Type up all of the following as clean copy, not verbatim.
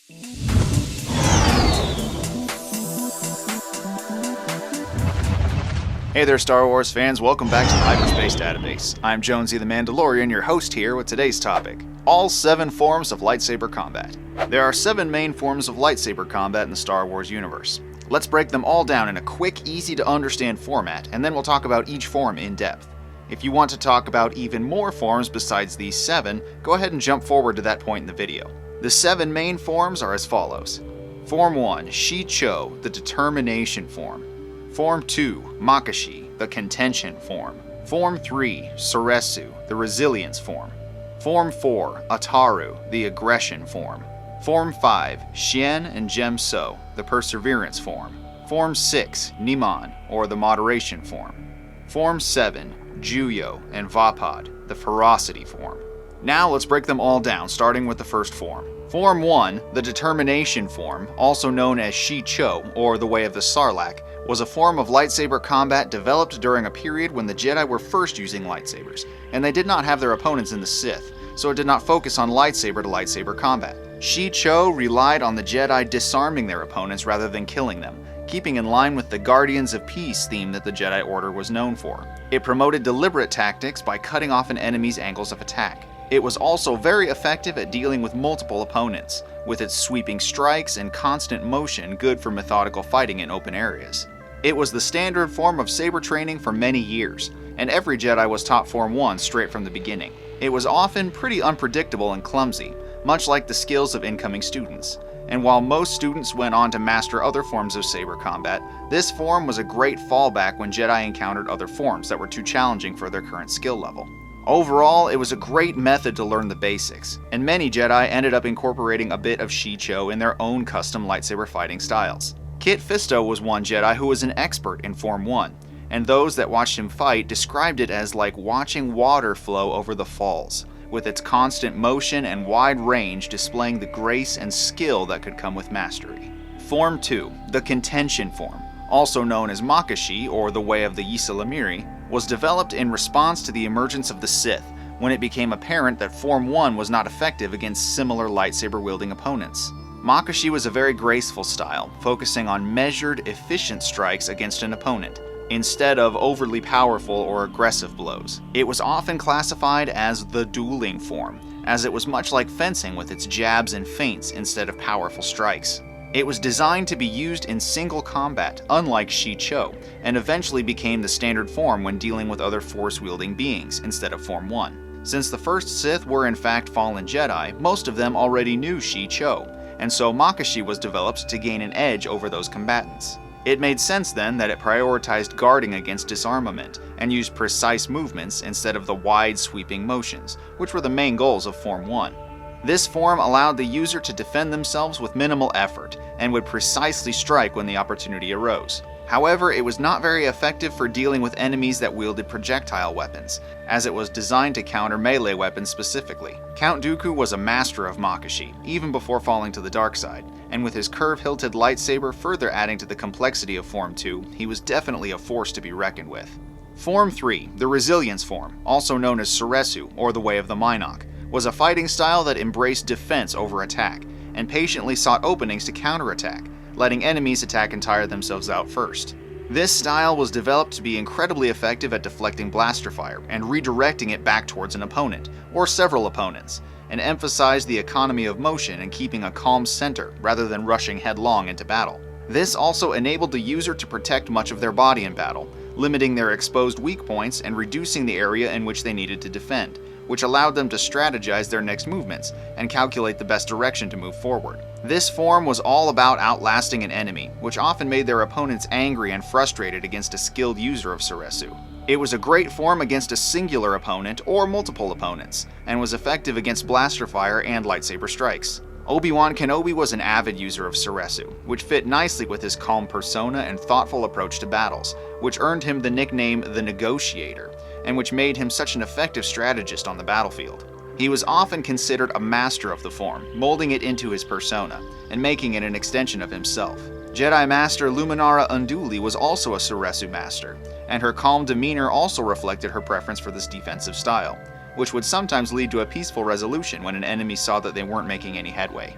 Hey there, Star Wars fans, welcome back to the Hyperspace Database. I'm Jonesy the Mandalorian, your host here with today's topic, all 7 forms of lightsaber combat. There are 7 main forms of lightsaber combat in the Star Wars universe. Let's break them all down in a quick, easy to understand format, and then we'll talk about each form in depth. If you want to talk about even more forms besides these 7, go ahead and jump forward to that point in the video. The 7 main forms are as follows. Form 1, Shii-Cho, the Determination form. Form 2, Makashi, the Contention form. Form 3, Soresu, the Resilience form. Form 4, Ataru, the Aggression form. Form 5, Shien and Djem, the Perseverance form. Form 6, Niman, or the Moderation form. Form 7, Juyo and Vaapad, the Ferocity form. Now let's break them all down, starting with the first form. Form 1, the Determination form, also known as Shii-Cho, or the Way of the Sarlacc, was a form of lightsaber combat developed during a period when the Jedi were first using lightsabers, and they did not have their opponents in the Sith, so it did not focus on lightsaber to lightsaber combat. Shii-Cho relied on the Jedi disarming their opponents rather than killing them, keeping in line with the Guardians of Peace theme that the Jedi Order was known for. It promoted deliberate tactics by cutting off an enemy's angles of attack. It was also very effective at dealing with multiple opponents, with its sweeping strikes and constant motion good for methodical fighting in open areas. It was the standard form of saber training for many years, and every Jedi was taught Form 1 straight from the beginning. It was often pretty unpredictable and clumsy, much like the skills of incoming students. And while most students went on to master other forms of saber combat, this form was a great fallback when Jedi encountered other forms that were too challenging for their current skill level. Overall, it was a great method to learn the basics, and many Jedi ended up incorporating a bit of Shii-Cho in their own custom lightsaber fighting styles. Kit Fisto was one Jedi who was an expert in Form 1, and those that watched him fight described it as like watching water flow over the falls, with its constant motion and wide range displaying the grace and skill that could come with mastery. Form 2, the Contention form, also known as Makashi or the Way of the Ysalamiri, was developed in response to the emergence of the Sith, when it became apparent that Form 1 was not effective against similar lightsaber-wielding opponents. Makashi was a very graceful style, focusing on measured, efficient strikes against an opponent, instead of overly powerful or aggressive blows. It was often classified as the dueling form, as it was much like fencing with its jabs and feints instead of powerful strikes. It was designed to be used in single combat, unlike Shii-Cho, and eventually became the standard form when dealing with other force-wielding beings instead of Form 1. Since the first Sith were in fact fallen Jedi, most of them already knew Shii-Cho, and so Makashi was developed to gain an edge over those combatants. It made sense then that it prioritized guarding against disarmament and used precise movements instead of the wide sweeping motions, which were the main goals of Form 1. This form allowed the user to defend themselves with minimal effort and would precisely strike when the opportunity arose. However, it was not very effective for dealing with enemies that wielded projectile weapons, as it was designed to counter melee weapons specifically. Count Dooku was a master of Makashi, even before falling to the dark side, and with his curve-hilted lightsaber further adding to the complexity of Form 2, he was definitely a force to be reckoned with. Form 3, the Resilience form, also known as Soresu, or the Way of the Mynock, was a fighting style that embraced defense over attack, and patiently sought openings to counterattack, letting enemies attack and tire themselves out first. This style was developed to be incredibly effective at deflecting blaster fire and redirecting it back towards an opponent, or several opponents, and emphasized the economy of motion and keeping a calm center rather than rushing headlong into battle. This also enabled the user to protect much of their body in battle, limiting their exposed weak points and reducing the area in which they needed to defend, which allowed them to strategize their next movements and calculate the best direction to move forward. This form was all about outlasting an enemy, which often made their opponents angry and frustrated against a skilled user of Soresu. It was a great form against a singular opponent or multiple opponents, and was effective against blaster fire and lightsaber strikes. Obi-Wan Kenobi was an avid user of Soresu, which fit nicely with his calm persona and thoughtful approach to battles, which earned him the nickname the Negotiator, and which made him such an effective strategist on the battlefield. He was often considered a master of the form, molding it into his persona, and making it an extension of himself. Jedi Master Luminara Unduli was also a Soresu master, and her calm demeanor also reflected her preference for this defensive style, which would sometimes lead to a peaceful resolution when an enemy saw that they weren't making any headway.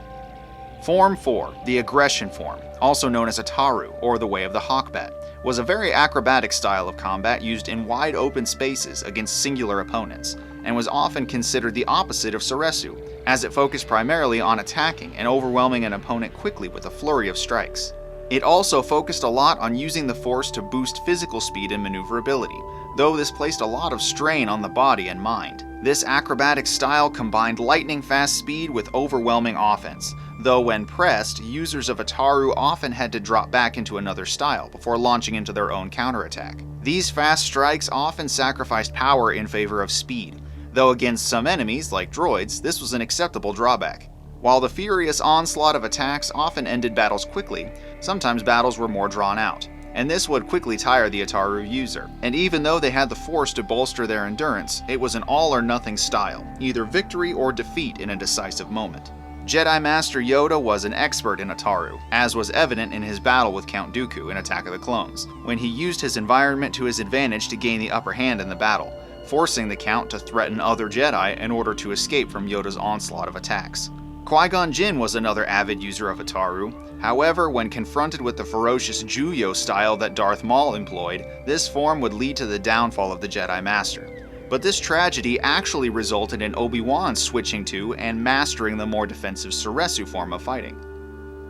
Form 4, the Aggression Form, also known as Ataru, or the Way of the Hawkbat, was a very acrobatic style of combat used in wide open spaces against singular opponents, and was often considered the opposite of Soresu, as it focused primarily on attacking and overwhelming an opponent quickly with a flurry of strikes. It also focused a lot on using the force to boost physical speed and maneuverability, though this placed a lot of strain on the body and mind. This acrobatic style combined lightning-fast speed with overwhelming offense, though when pressed, users of Ataru often had to drop back into another style before launching into their own counterattack. These fast strikes often sacrificed power in favor of speed, though against some enemies, like droids, this was an acceptable drawback. While the furious onslaught of attacks often ended battles quickly, sometimes battles were more drawn out, and this would quickly tire the Ataru user. And even though they had the force to bolster their endurance, it was an all-or-nothing style, either victory or defeat in a decisive moment. Jedi Master Yoda was an expert in Ataru, as was evident in his battle with Count Dooku in Attack of the Clones, when he used his environment to his advantage to gain the upper hand in the battle, forcing the Count to threaten other Jedi in order to escape from Yoda's onslaught of attacks. Qui-Gon Jinn was another avid user of Ataru. However, when confronted with the ferocious Juyo style that Darth Maul employed, this form would lead to the downfall of the Jedi Master. But this tragedy actually resulted in Obi-Wan switching to and mastering the more defensive Soresu form of fighting.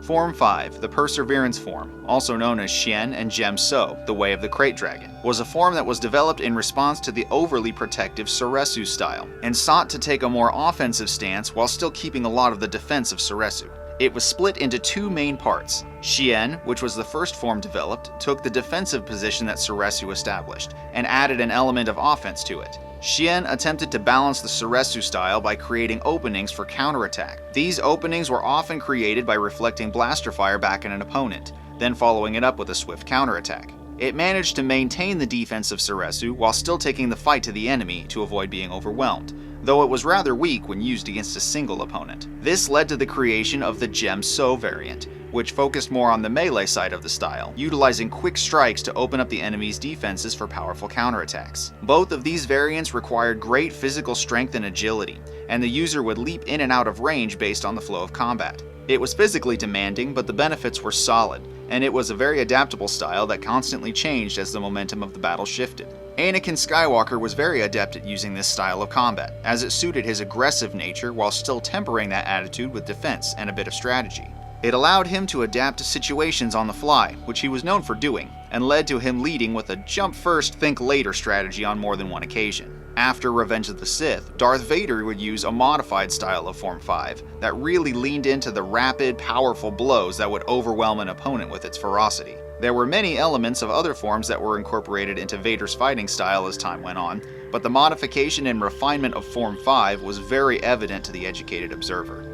Form 5, the Perseverance form, also known as Shien and Djem, the Way of the Krayt Dragon, was a form that was developed in response to the overly protective Soresu style, and sought to take a more offensive stance while still keeping a lot of the defense of Soresu. It was split into two main parts. Shien, which was the first form developed, took the defensive position that Soresu established, and added an element of offense to it. Shien attempted to balance the Soresu style by creating openings for counterattack. These openings were often created by reflecting blaster fire back at an opponent, then following it up with a swift counterattack. It managed to maintain the defense of Soresu while still taking the fight to the enemy to avoid being overwhelmed, though it was rather weak when used against a single opponent. This led to the creation of the Djem variant, which focused more on the melee side of the style, utilizing quick strikes to open up the enemy's defenses for powerful counterattacks. Both of these variants required great physical strength and agility, and the user would leap in and out of range based on the flow of combat. It was physically demanding, but the benefits were solid, and it was a very adaptable style that constantly changed as the momentum of the battle shifted. Anakin Skywalker was very adept at using this style of combat, as it suited his aggressive nature while still tempering that attitude with defense and a bit of strategy. It allowed him to adapt to situations on the fly, which he was known for doing, and led to him leading with a jump first, think later strategy on more than one occasion. After Revenge of the Sith, Darth Vader would use a modified style of Form 5 that really leaned into the rapid, powerful blows that would overwhelm an opponent with its ferocity. There were many elements of other forms that were incorporated into Vader's fighting style as time went on, but the modification and refinement of Form 5 was very evident to the educated observer.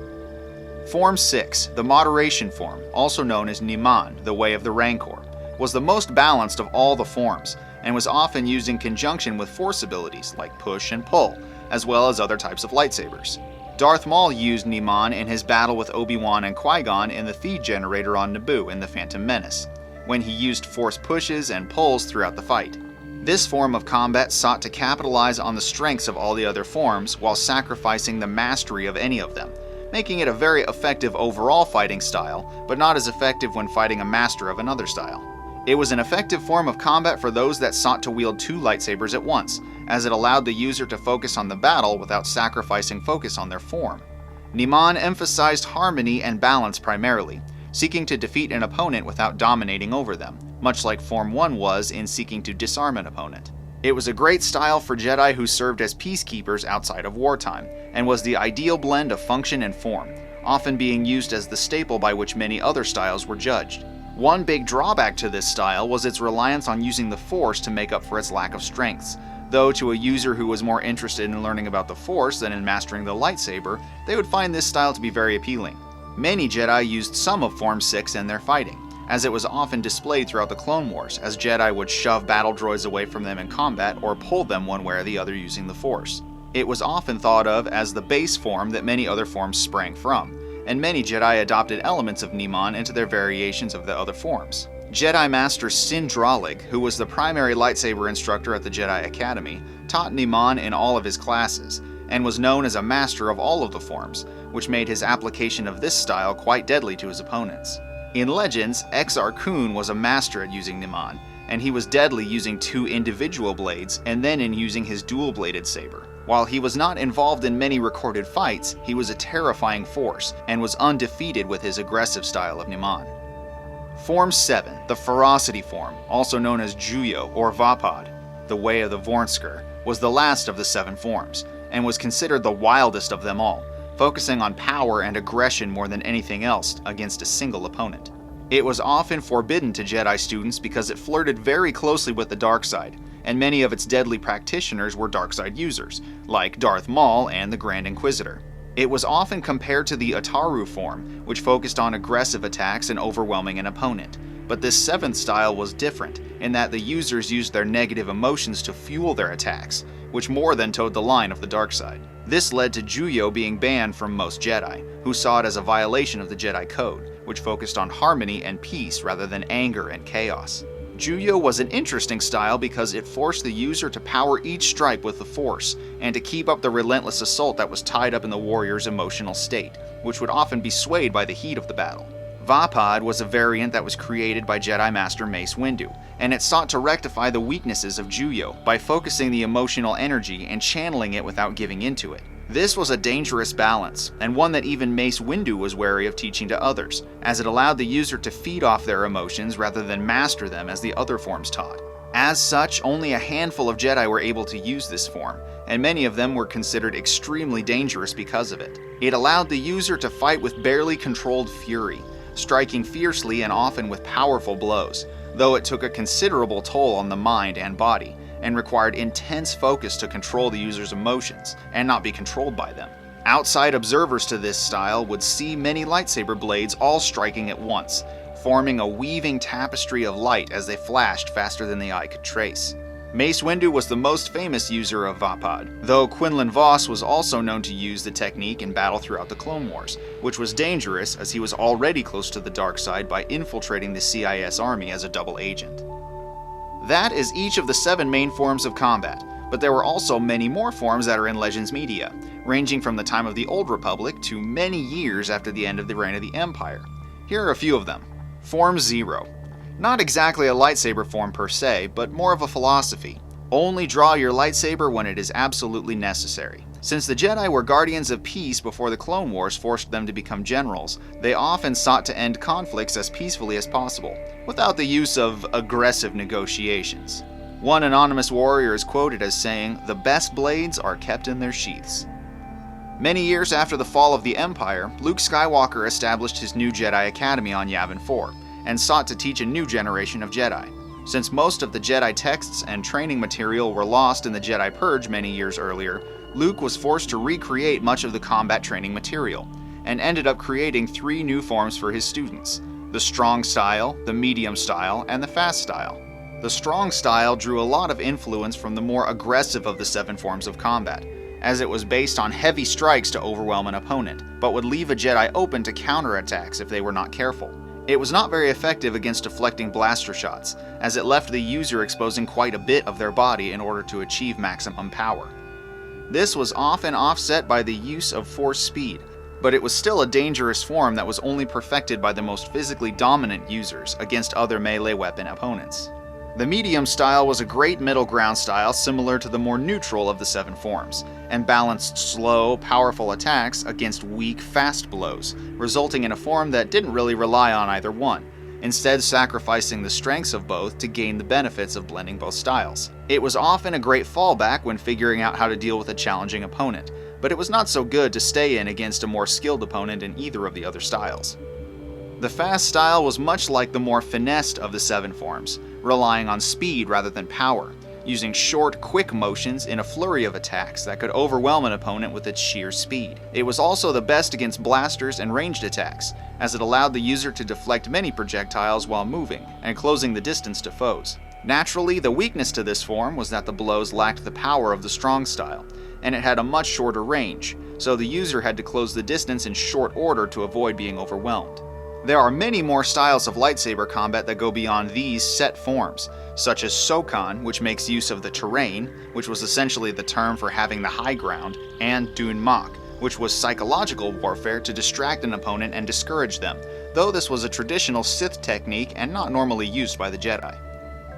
Form 6, the Moderation form, also known as Niman, the Way of the Rancor, was the most balanced of all the forms, and was often used in conjunction with force abilities like push and pull, as well as other types of lightsabers. Darth Maul used Niman in his battle with Obi-Wan and Qui-Gon in the feed generator on Naboo in The Phantom Menace, when he used force pushes and pulls throughout the fight. This form of combat sought to capitalize on the strengths of all the other forms while sacrificing the mastery of any of them, making it a very effective overall fighting style, but not as effective when fighting a master of another style. It was an effective form of combat for those that sought to wield two lightsabers at once, as it allowed the user to focus on the battle without sacrificing focus on their form. Niman emphasized harmony and balance primarily, seeking to defeat an opponent without dominating over them, much like Form 1 was in seeking to disarm an opponent. It was a great style for Jedi who served as peacekeepers outside of wartime, and was the ideal blend of function and form, often being used as the staple by which many other styles were judged. One big drawback to this style was its reliance on using the Force to make up for its lack of strengths, though to a user who was more interested in learning about the Force than in mastering the lightsaber, they would find this style to be very appealing. Many Jedi used some of Form 6 in their fighting, as it was often displayed throughout the Clone Wars, as Jedi would shove battle droids away from them in combat or pull them one way or the other using the Force. It was often thought of as the base form that many other forms sprang from, and many Jedi adopted elements of Niman into their variations of the other forms. Jedi Master Sin Dralig, who was the primary lightsaber instructor at the Jedi Academy, taught Niman in all of his classes, and was known as a master of all of the forms, which made his application of this style quite deadly to his opponents. In Legends, XR Kun was a master at using Niman, and he was deadly using 2 individual blades and then in using his dual-bladed saber. While he was not involved in many recorded fights, he was a terrifying force and was undefeated with his aggressive style of Niman. Form 7, the Ferocity form, also known as Juyo or Vaapad, the Way of the Vornsker, was the last of the 7 forms, and was considered the wildest of them all, focusing on power and aggression more than anything else against a single opponent. It was often forbidden to Jedi students because it flirted very closely with the dark side, and many of its deadly practitioners were dark side users, like Darth Maul and the Grand Inquisitor. It was often compared to the Ataru form, which focused on aggressive attacks and overwhelming an opponent. But this 7th style was different, in that the users used their negative emotions to fuel their attacks, which more than towed the line of the dark side. This led to Juyo being banned from most Jedi, who saw it as a violation of the Jedi Code, which focused on harmony and peace rather than anger and chaos. Juyo was an interesting style because it forced the user to power each strike with the Force, and to keep up the relentless assault that was tied up in the warrior's emotional state, which would often be swayed by the heat of the battle. Vaapad was a variant that was created by Jedi Master Mace Windu, and it sought to rectify the weaknesses of Juyo by focusing the emotional energy and channeling it without giving into it. This was a dangerous balance, and one that even Mace Windu was wary of teaching to others, as it allowed the user to feed off their emotions rather than master them as the other forms taught. As such, only a handful of Jedi were able to use this form, and many of them were considered extremely dangerous because of it. It allowed the user to fight with barely controlled fury, striking fiercely and often with powerful blows, though it took a considerable toll on the mind and body, and required intense focus to control the user's emotions and not be controlled by them. Outside observers to this style would see many lightsaber blades all striking at once, forming a weaving tapestry of light as they flashed faster than the eye could trace. Mace Windu was the most famous user of Vaapad, though Quinlan Vos was also known to use the technique in battle throughout the Clone Wars, which was dangerous as he was already close to the dark side by infiltrating the CIS army as a double agent. That is each of the 7 main forms of combat, but there were also many more forms that are in Legends media, ranging from the time of the Old Republic to many years after the end of the reign of the Empire. Here are a few of them. Form 0. Not exactly a lightsaber form per se, but more of a philosophy. Only draw your lightsaber when it is absolutely necessary. Since the Jedi were guardians of peace before the Clone Wars forced them to become generals, they often sought to end conflicts as peacefully as possible, without the use of aggressive negotiations. One anonymous warrior is quoted as saying, "The best blades are kept in their sheaths." Many years after the fall of the Empire, Luke Skywalker established his new Jedi Academy on Yavin 4, and sought to teach a new generation of Jedi. Since most of the Jedi texts and training material were lost in the Jedi Purge many years earlier, Luke was forced to recreate much of the combat training material, and ended up creating 3 new forms for his students: the Strong Style, the Medium Style, and the Fast Style. The Strong Style drew a lot of influence from the more aggressive of the 7 forms of combat, as it was based on heavy strikes to overwhelm an opponent, but would leave a Jedi open to counterattacks if they were not careful. It was not very effective against deflecting blaster shots, as it left the user exposing quite a bit of their body in order to achieve maximum power. This was often offset by the use of force speed, but it was still a dangerous form that was only perfected by the most physically dominant users against other melee weapon opponents. The Medium Style was a great middle ground style similar to the more neutral of the 7 forms, and balanced slow, powerful attacks against weak, fast blows, resulting in a form that didn't really rely on either one, instead sacrificing the strengths of both to gain the benefits of blending both styles. It was often a great fallback when figuring out how to deal with a challenging opponent, but it was not so good to stay in against a more skilled opponent in either of the other styles. The Fast Style was much like the more finessed of the 7 forms, relying on speed rather than power, using short, quick motions in a flurry of attacks that could overwhelm an opponent with its sheer speed. It was also the best against blasters and ranged attacks, as it allowed the user to deflect many projectiles while moving, and closing the distance to foes. Naturally, the weakness to this form was that the blows lacked the power of the Strong Style, and it had a much shorter range, so the user had to close the distance in short order to avoid being overwhelmed. There are many more styles of lightsaber combat that go beyond these set forms, such as Sokan, which makes use of the terrain, which was essentially the term for having the high ground, and Dun Mak, which was psychological warfare to distract an opponent and discourage them, though this was a traditional Sith technique and not normally used by the Jedi.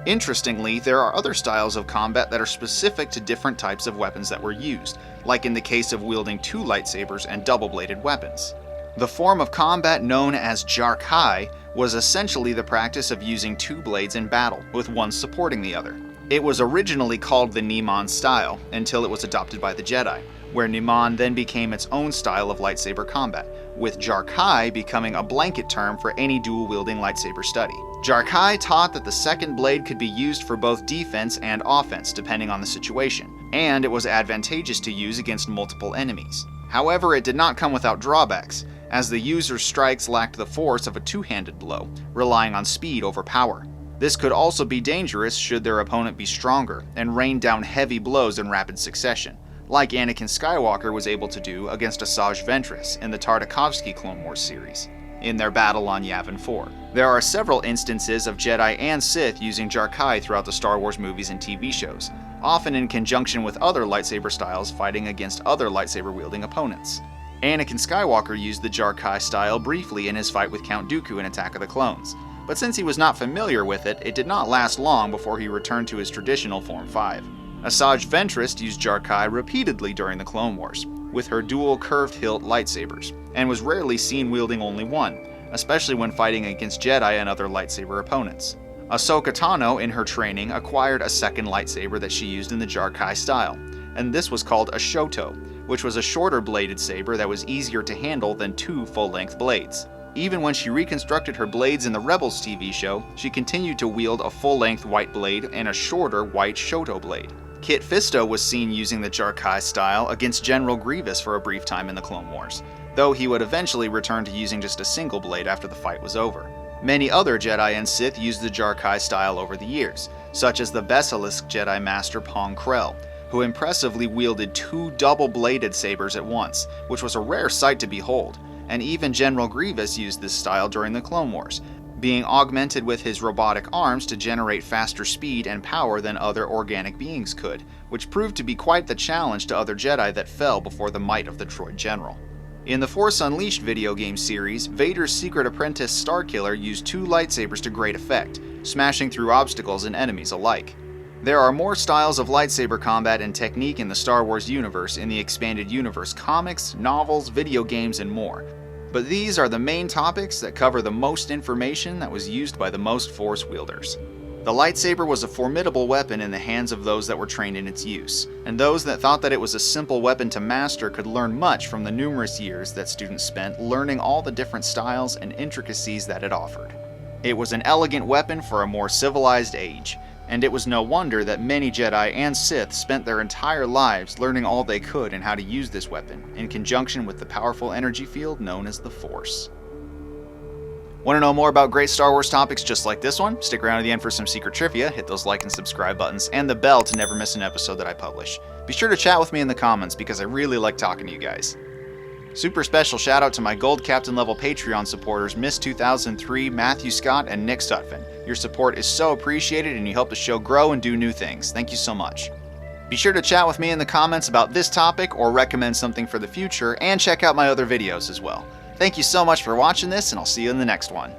Interestingly, there are other styles of combat that are specific to different types of weapons that were used, like in the case of wielding two lightsabers and double-bladed weapons. The form of combat known as Jarkai was essentially the practice of using two blades in battle, with one supporting the other. It was originally called the Niman style, until it was adopted by the Jedi, where Niman then became its own style of lightsaber combat, with Jarkai becoming a blanket term for any dual-wielding lightsaber study. Jarkai taught that the second blade could be used for both defense and offense, depending on the situation, and it was advantageous to use against multiple enemies. However, it did not come without drawbacks, as the user's strikes lacked the force of a two-handed blow, relying on speed over power. This could also be dangerous should their opponent be stronger and rain down heavy blows in rapid succession, like Anakin Skywalker was able to do against Asajj Ventress in the Tartakovsky Clone Wars series, in their battle on Yavin 4. There are several instances of Jedi and Sith using Jarkai throughout the Star Wars movies and TV shows, often in conjunction with other lightsaber styles fighting against other lightsaber-wielding opponents. Anakin Skywalker used the Jarkai style briefly in his fight with Count Dooku in Attack of the Clones, but since he was not familiar with it, it did not last long before he returned to his traditional Form 5. Asajj Ventress used Jarkai repeatedly during the Clone Wars, with her dual curved hilt lightsabers, and was rarely seen wielding only one, especially when fighting against Jedi and other lightsaber opponents. Ahsoka Tano, in her training, acquired a second lightsaber that she used in the Jarkai style, and this was called a Shoto, which was a shorter bladed saber that was easier to handle than two full-length blades. Even when she reconstructed her blades in the Rebels TV show, she continued to wield a full-length white blade and a shorter white Shoto blade. Kit Fisto was seen using the Jarkai style against General Grievous for a brief time in the Clone Wars, though he would eventually return to using just a single blade after the fight was over. Many other Jedi and Sith used the Jarkai style over the years, such as the Basilisk Jedi Master Pong Krell, who impressively wielded two double-bladed sabers at once, which was a rare sight to behold, and even General Grievous used this style during the Clone Wars, being augmented with his robotic arms to generate faster speed and power than other organic beings could, which proved to be quite the challenge to other Jedi that fell before the might of the droid general. In the Force Unleashed video game series, Vader's secret apprentice Starkiller used two lightsabers to great effect, smashing through obstacles and enemies alike. There are more styles of lightsaber combat and technique in the Star Wars universe in the Expanded Universe comics, novels, video games, and more, but these are the main topics that cover the most information that was used by the most Force wielders. The lightsaber was a formidable weapon in the hands of those that were trained in its use, and those that thought that it was a simple weapon to master could learn much from the numerous years that students spent learning all the different styles and intricacies that it offered. It was an elegant weapon for a more civilized age, and it was no wonder that many Jedi and Sith spent their entire lives learning all they could in how to use this weapon, in conjunction with the powerful energy field known as the Force. Want to know more about great Star Wars topics just like this one? Stick around to the end for some secret trivia, hit those like and subscribe buttons, and the bell to never miss an episode that I publish. Be sure to chat with me in the comments because I really like talking to you guys. Super special shout out to my Gold Captain level Patreon supporters Miss 2003, Matthew Scott, and Nick Sutphin. Your support is so appreciated and you help the show grow and do new things. Thank you so much. Be sure to chat with me in the comments about this topic or recommend something for the future, and check out my other videos as well. Thank you so much for watching this, and I'll see you in the next one.